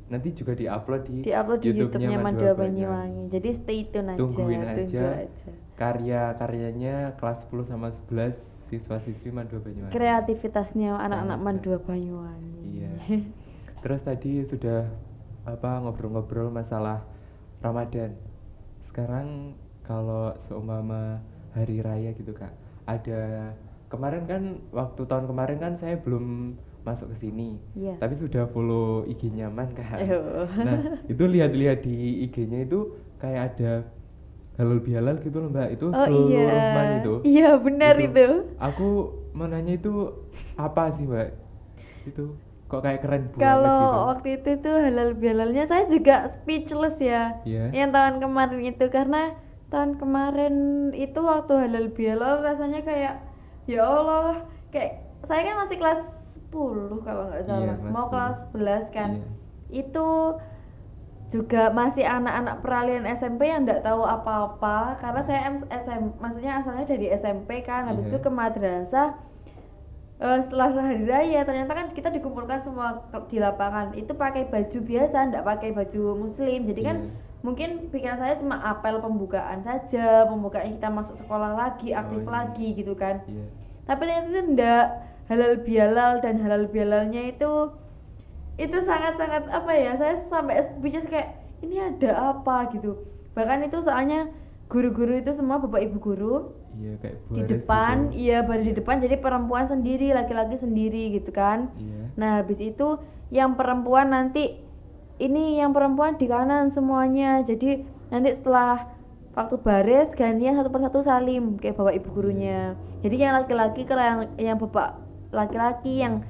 B: nanti juga di-upload di
C: YouTube-nya Madura
B: Banyuwangi.
C: Banyuwangi. Jadi stay tune aja,
B: Tungguin
C: tunggu
B: aja.
C: aja.
B: Karya-karyanya kelas 10 sama 11 siswa-siswi Madura Banyuwangi.
C: Kreativitasnya anak-anak
B: Sangat
C: Madura Banyuwangi.
B: Iya. Terus tadi sudah ngobrol-ngobrol masalah Ramadan. Sekarang kalau seumpama hari raya gitu Kak, ada kemarin kan waktu tahun kemarin kan saya belum masuk ke sini.
C: Iya.
B: Tapi sudah follow IG-nya Man kan.
C: Ayo.
B: Nah, itu lihat-lihat di IG-nya itu kayak ada halal bihalal gitu loh Mbak. Itu
C: Oh
B: seluruh
C: iya.
B: Man itu.
C: Iya, benar itu.
B: Aku mau nanya itu apa sih Mbak? Itu kok kayak keren banget
C: Kalau
B: gitu.
C: waktu itu tuh halal bihalalnya saya juga speechless ya.
B: Iya.
C: Yang tahun kemarin itu karena tahun kemarin itu waktu halal bihalal rasanya kayak ya Allah, kayak saya kan masih kelas 10 kalau nggak salah,
B: Iya, kelas
C: mau
B: 10.
C: kelas 11 kan.
B: Iya.
C: Itu juga masih anak-anak peralihan SMP yang nggak tahu apa-apa karena saya maksudnya asalnya dari SMP kan, habis
B: Iya.
C: itu ke madrasah. Setelah hari raya ternyata kan kita dikumpulkan semua di lapangan itu pakai baju biasa, nggak pakai baju muslim, jadi kan
B: Iya.
C: mungkin pikiran saya cuma apel pembukaan saja, pembukaan kita masuk sekolah lagi, aktif
B: iya.
C: lagi gitu kan.
B: Iya.
C: Tapi ternyata itu enggak, halal bihalal, dan halal bihalalnya itu sangat-sangat apa ya, saya sampai speechless kayak ini ada apa gitu. Bahkan itu soalnya guru-guru itu semua bapak ibu guru
B: Iya, kayak
C: di
B: baris
C: depan,
B: gitu.
C: iya baris di depan, jadi perempuan sendiri, laki-laki sendiri gitu kan.
B: Iya.
C: Nah habis itu yang perempuan nanti, ini yang perempuan di kanan semuanya, jadi nanti setelah waktu baris gantian satu persatu salim kayak bapak ibu gurunya. Jadi yang laki-laki ke yang bapak laki-laki, yang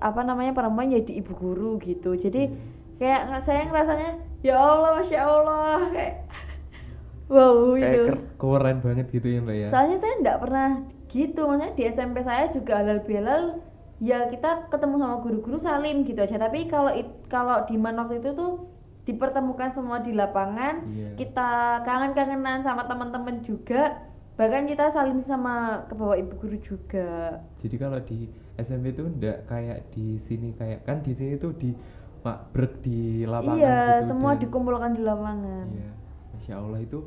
C: apa namanya perempuan jadi ibu guru gitu. Jadi kayak saya ngerasanya ya Allah, masya Allah, kayak wow
B: Kayak
C: itu.
B: keren banget gitu ya Mbak ya.
C: Soalnya saya enggak pernah gitu, maksudnya di SMP saya juga halal bihalal ya kita ketemu sama guru-guru salim gitu aja. Tapi kalau di Man waktu itu tuh dipertemukan semua di lapangan,
B: Iya.
C: kita kangen-kangenan sama teman-teman juga, bahkan kita salim sama ke bawah ibu guru juga.
B: Jadi kalau di SMP itu enggak kayak di sini, kayak kan di sini tuh di makbrek di lapangan
C: Iya,
B: gitu.
C: semua
B: dan-
C: dikumpulkan di lapangan.
B: Iya, Masya Allah itu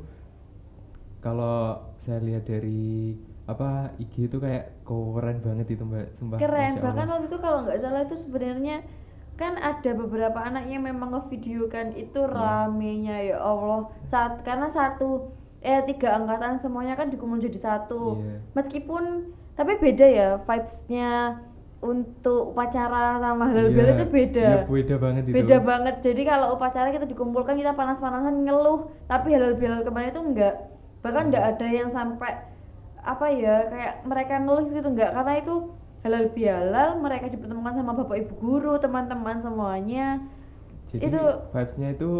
B: kalau saya lihat dari apa IG itu kayak keren banget itu Mbak, sumpah.
C: Keren,
B: Masya
C: bahkan
B: Allah.
C: waktu itu kalau nggak salah itu sebenarnya kan ada beberapa anak yang memang ngevideokan itu ramenya ya Allah, karena tiga angkatan semuanya kan dikumpul jadi satu.
B: Iya.
C: Meskipun tapi beda ya vibes-nya untuk upacara sama halal bihalal itu beda.
B: Iya, beda banget itu.
C: Beda banget. Jadi kalau upacara kita dikumpulkan, kita panas-panasan ngeluh, tapi halal bihalal kemarin itu enggak. Bahkan enggak ada yang sampai apa ya, kayak mereka ngeluh gitu, enggak, karena itu halal bihalal, mereka dipertemukan sama bapak ibu guru, teman-teman semuanya.
B: Jadi
C: itu
B: vibes-nya itu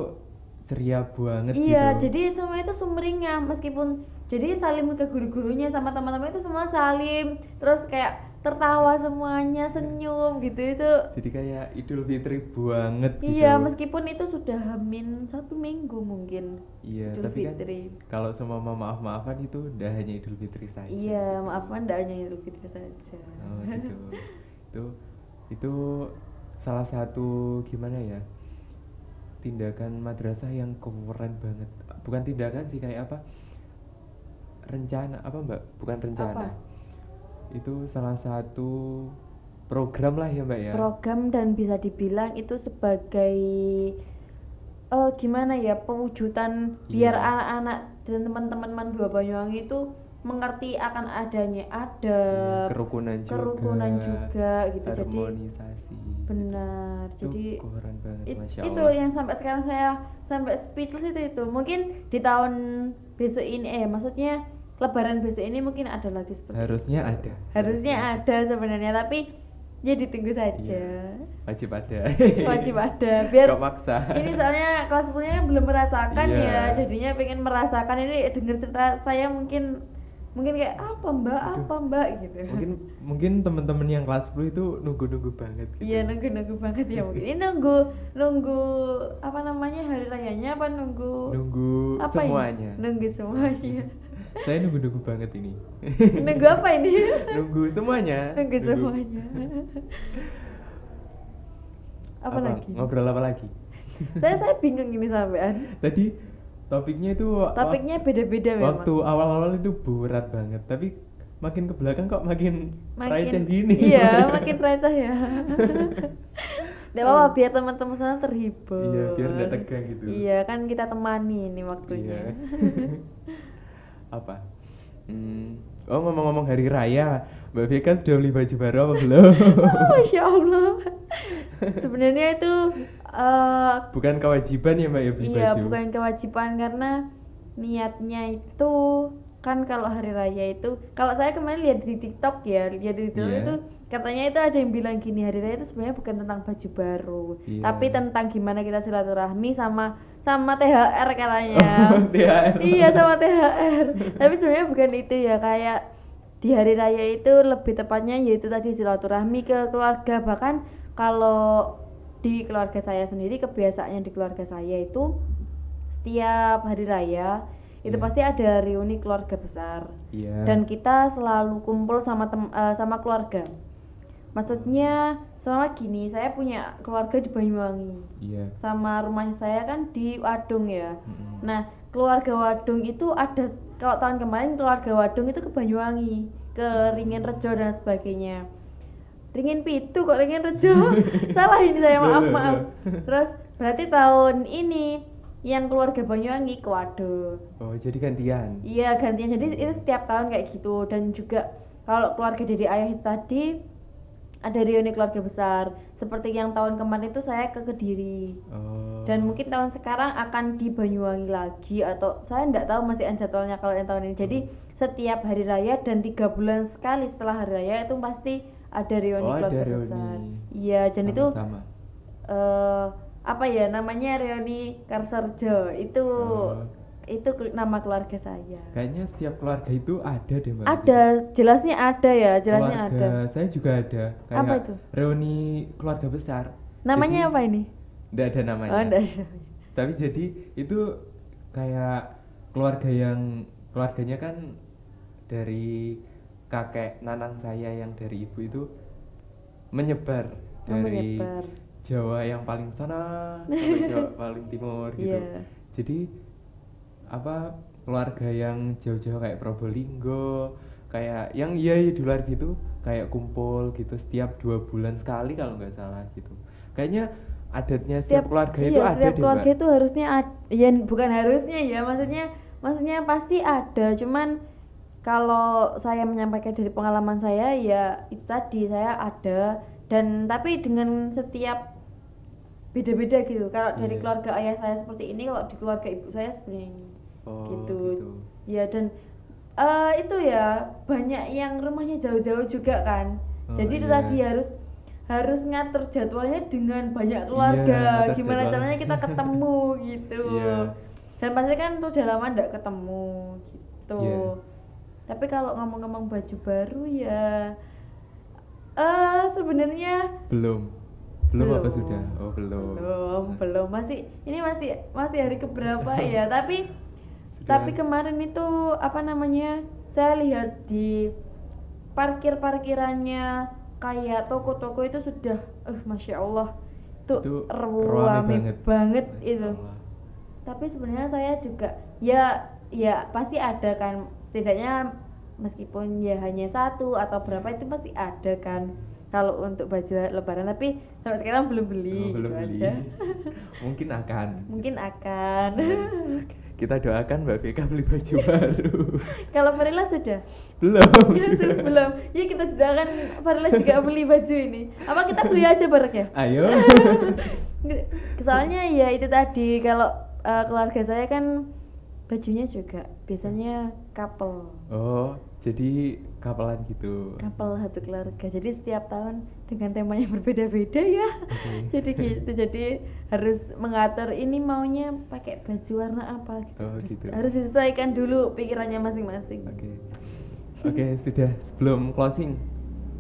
B: ceria banget
C: iya,
B: gitu.
C: jadi semua itu sumringah, meskipun jadi salim ke guru-gurunya sama teman-teman itu semua salim, terus kayak tertawa semuanya, senyum gitu itu.
B: Jadi kayak Idul Fitri banget gitu.
C: Iya, meskipun itu sudah hamin 1 minggu mungkin.
B: Iya,
C: Idul
B: tapi
C: Fitri.
B: kan kalau semua maaf-maafan itu udah hanya Idul Fitri saja.
C: Iya, maafkan tidak hanya Idul Fitri saja.
B: Oh gitu. Itu salah satu gimana ya, tindakan madrasah yang keren banget. Bukan tindakan sih, kayak apa, rencana apa Mbak? Bukan rencana.
C: Apa?
B: Itu salah satu program lah ya Mbak ya.
C: Program, dan bisa dibilang itu sebagai gimana ya, pewujudan biar
B: Iya.
C: anak-anak dan teman-teman Mandua Banyuwangi itu mengerti akan adanya
B: Iya, kerukunan
C: juga gitu. Jadi
B: harmonisasi.
C: benar.
B: Itu
C: Jadi
B: keren banget, Masya
C: itu
B: Allah.
C: yang sampai sekarang saya sampai speechless itu. Mungkin di tahun besok ini maksudnya Lebaran besok ini mungkin ada lagi seperti
B: Harusnya
C: itu.
B: ada.
C: Harusnya ada sebenarnya, tapi ya ditunggu saja.
B: Wajib ada.
C: Wajib ada biar
B: Gak maksa.
C: ini soalnya kelas 10 nya belum merasakan
B: Iya.
C: ya, jadinya pengen merasakan. Ini denger cerita saya mungkin kayak apa mbak gitu.
B: Mungkin teman-teman yang kelas 10 itu nunggu-nunggu banget gitu.
C: Iya, nunggu banget ya mungkin. Ini nunggu apa namanya, hari rayanya apa nunggu apa
B: semuanya.
C: ini? Nunggu semuanya.
B: Saya nunggu-nunggu banget ini.
C: Nunggu apa ini?
B: Nunggu semuanya.
C: Nunggu semuanya. Apa lagi?
B: Ngobrol apa lagi?
C: Saya bingung ini sampean.
B: Tadi topiknya itu
C: Topiknya beda-beda memang.
B: waktu awal-awal itu berat banget, tapi makin ke belakang kok makin receh gini.
C: Iya, makin receh ya. Nggak apa-apa, biar teman-teman sana terhibur.
B: Iya, biar nggak tegang gitu.
C: Iya, kan kita temani ini waktunya.
B: Iya. Apa? Oh, ngomong-ngomong hari raya, Mbak Vika sudah beli baju baru apa belum?
C: Oh, Masya Allah. Sebenarnya itu
B: Bukan kewajiban ya Mbak ya beli
C: iya,
B: baju?
C: bukan kewajiban, karena niatnya itu kan kalau hari raya itu, kalau saya kemarin lihat di TikTok
B: Iya.
C: itu katanya itu ada yang bilang gini, hari raya itu sebenarnya bukan tentang baju baru,
B: Iya.
C: tapi tentang gimana kita silaturahmi sama THR katanya.
B: Oh, THR.
C: Iya, sama THR. Tapi sebenarnya bukan itu ya, kayak di hari raya itu lebih tepatnya yaitu tadi silaturahmi ke keluarga. Bahkan kalau di keluarga saya sendiri, kebiasaannya di keluarga saya itu setiap hari raya itu
B: Iya.
C: pasti ada reuni keluarga besar.
B: Iya.
C: Dan kita selalu kumpul sama keluarga. Maksudnya sama gini, saya punya keluarga di Banyuwangi.
B: Iya.
C: Sama rumah saya kan di Wadung ya.
B: Mm-mm.
C: Nah, keluarga Wadung itu ada, kalau tahun kemarin keluarga Wadung itu ke Banyuwangi, ke Ringin Rejo dan sebagainya. Ringin Pitu kok Ringin Rejo? Salah ini saya, maaf. Terus berarti tahun ini yang keluarga Banyuwangi ke Wadung.
B: Oh, jadi gantian.
C: Iya, gantian. Jadi itu setiap tahun kayak gitu. Dan juga kalau keluarga dari ayah itu tadi ada reuni keluarga besar. Seperti yang tahun kemarin itu saya ke Kediri.
B: Oh.
C: Dan mungkin tahun sekarang akan di Banyuwangi lagi, atau saya enggak tahu masih jadwalnya kalau yang tahun ini. Jadi setiap hari raya dan 3 bulan sekali setelah hari raya itu pasti ada reuni
B: Oh, ada
C: keluarga
B: reuni.
C: besar. Iya, dan itu
B: Sama-sama.
C: apa ya namanya, reuni Karserjo itu.
B: Oh.
C: Itu nama keluarga saya.
B: Kayaknya setiap keluarga itu ada deh, Mbak.
C: Ada, jelasnya ada ya, jelasnya
B: Keluarga
C: ada.
B: saya juga ada. Kayak
C: Apa itu?
B: reuni keluarga besar.
C: Namanya
B: Jadi,
C: apa ini?
B: Nggak ada namanya.
C: Oh, enggak ada.
B: Tapi jadi itu kayak keluarganya kan dari kakek nanang saya yang dari ibu itu menyebar
C: Oh,
B: dari
C: menyebar.
B: Jawa yang paling sana sampai Jawa paling timur gitu.
C: Iya.
B: Jadi apa, keluarga yang jauh-jauh kayak Probolinggo, kayak yang di luar gitu, kayak kumpul gitu setiap 2 bulan sekali kalau nggak salah gitu. Kayaknya adatnya setiap keluarga itu ada
C: setiap
B: deh,
C: keluarga
B: Mbak.
C: itu harusnya ya bukan harusnya ya, maksudnya pasti ada. Cuman kalau saya menyampaikan dari pengalaman saya ya itu tadi, saya ada, dan tapi dengan setiap beda-beda gitu. Kalau dari
B: Iya.
C: keluarga ayah saya seperti ini, kalau di keluarga ibu saya seperti ini.
B: Oh,
C: gitu.
B: gitu.
C: Ya, dan itu ya banyak yang rumahnya jauh-jauh juga kan.
B: Oh,
C: Jadi itu
B: iya.
C: tadi harus ngatur jadwalnya dengan banyak keluarga.
B: Iya, ngatur
C: Gimana
B: jadwal.
C: caranya kita ketemu gitu.
B: Iya.
C: Dan pasti kan udah lama nggak ketemu gitu.
B: Iya.
C: Tapi kalau ngomong-ngomong baju baru ya sebenarnya
B: Belum apa sudah? Oh,
C: belum masih hari keberapa ya, tapi
B: Sudah.
C: kemarin itu apa namanya, saya lihat di parkirannya kayak toko-toko itu sudah Masya Allah
B: Itu
C: tuh
B: rame
C: banget
B: Masya
C: itu.
B: Allah.
C: Tapi sebenarnya saya juga ya pasti ada kan, setidaknya meskipun ya hanya satu atau berapa itu pasti ada kan kalau untuk baju lebaran, tapi sampai sekarang belum beli,
B: Oh, belum
C: gitu
B: beli.
C: aja.
B: Mungkin akan. Kita doakan Mbak Beka beli baju baru.
C: Kalau Farila sudah?
B: Belum.
C: Belum. Ya kita doakan Farila juga beli baju ini. Apa kita beli aja bareng ya?
B: Ayo.
C: Soalnya ya itu tadi, kalau keluarga saya kan bajunya juga biasanya couple
B: Jadi kapelan gitu.
C: couple satu keluarga, jadi setiap tahun dengan temanya berbeda-beda ya.
B: Oke.
C: Jadi gitu, jadi harus mengatur ini maunya pakai baju warna apa gitu.
B: Oh, gitu.
C: Harus disesuaikan dulu pikirannya masing-masing.
B: Oke, sudah sebelum closing,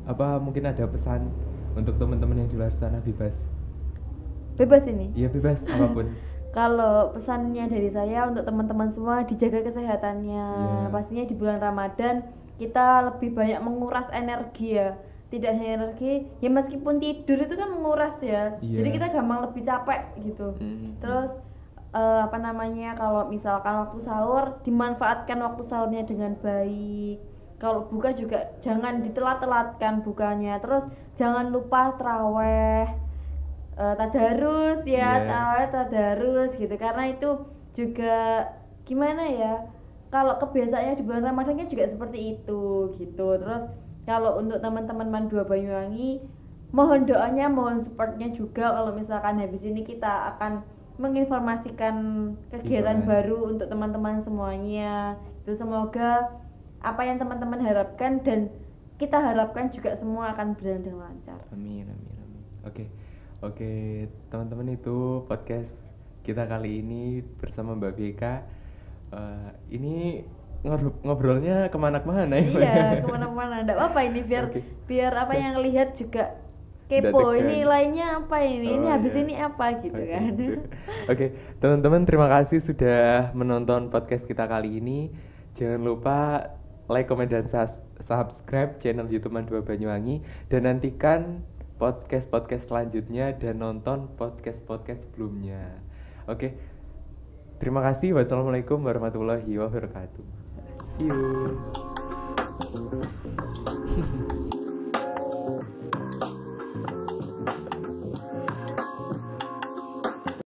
B: apa mungkin ada pesan untuk teman-teman yang di luar sana?
C: Bebas ini.
B: Iya, bebas apapun.
C: Kalau pesannya dari saya untuk teman-teman semua, dijaga kesehatannya.
B: Iya.
C: Pastinya di bulan Ramadan kita lebih banyak menguras energi ya. Tidak hanya energi, ya meskipun tidur itu kan menguras ya.
B: Iya.
C: Jadi kita gampang lebih capek gitu. Terus apa namanya, kalau misalkan waktu sahur, dimanfaatkan waktu sahurnya dengan baik. Kalau buka juga jangan ditelat-telatkan bukanya. Terus jangan lupa traweh, tadarus ya,
B: Iya.
C: tadarus gitu, karena itu juga gimana ya, kalau kebiasaannya di bulan Ramadan kan juga seperti itu gitu. Terus kalau untuk teman-teman Man 2 Banyuwangi, mohon doanya, mohon supportnya juga kalau misalkan habis ini kita akan menginformasikan kegiatan
B: Gimana?
C: baru untuk teman-teman semuanya. Itu semoga apa yang teman-teman harapkan dan kita harapkan juga semua akan berjalan dengan lancar.
B: Amin, amin, amin. Oke, teman-teman, itu podcast kita kali ini bersama Mbak Beka. Ini ngobrolnya kemana-kemana ya? Mbak?
C: Iya, kemana-mana. Nggak apa-apa ini
B: Oke.
C: biar apa yang lihat juga
B: Nggak
C: kepo.
B: tegang.
C: Ini lainnya apa ini? Ini
B: Oh,
C: habis
B: iya.
C: ini apa gitu
B: Oke,
C: kan?
B: gitu. Oke, teman-teman, terima kasih sudah menonton podcast kita kali ini. Jangan lupa like, comment, dan subscribe channel YouTube Mandua Banyuwangi, dan nantikan podcast-podcast selanjutnya dan nonton podcast-podcast sebelumnya. Oke, terima kasih. Wassalamualaikum warahmatullahi wabarakatuh. See you.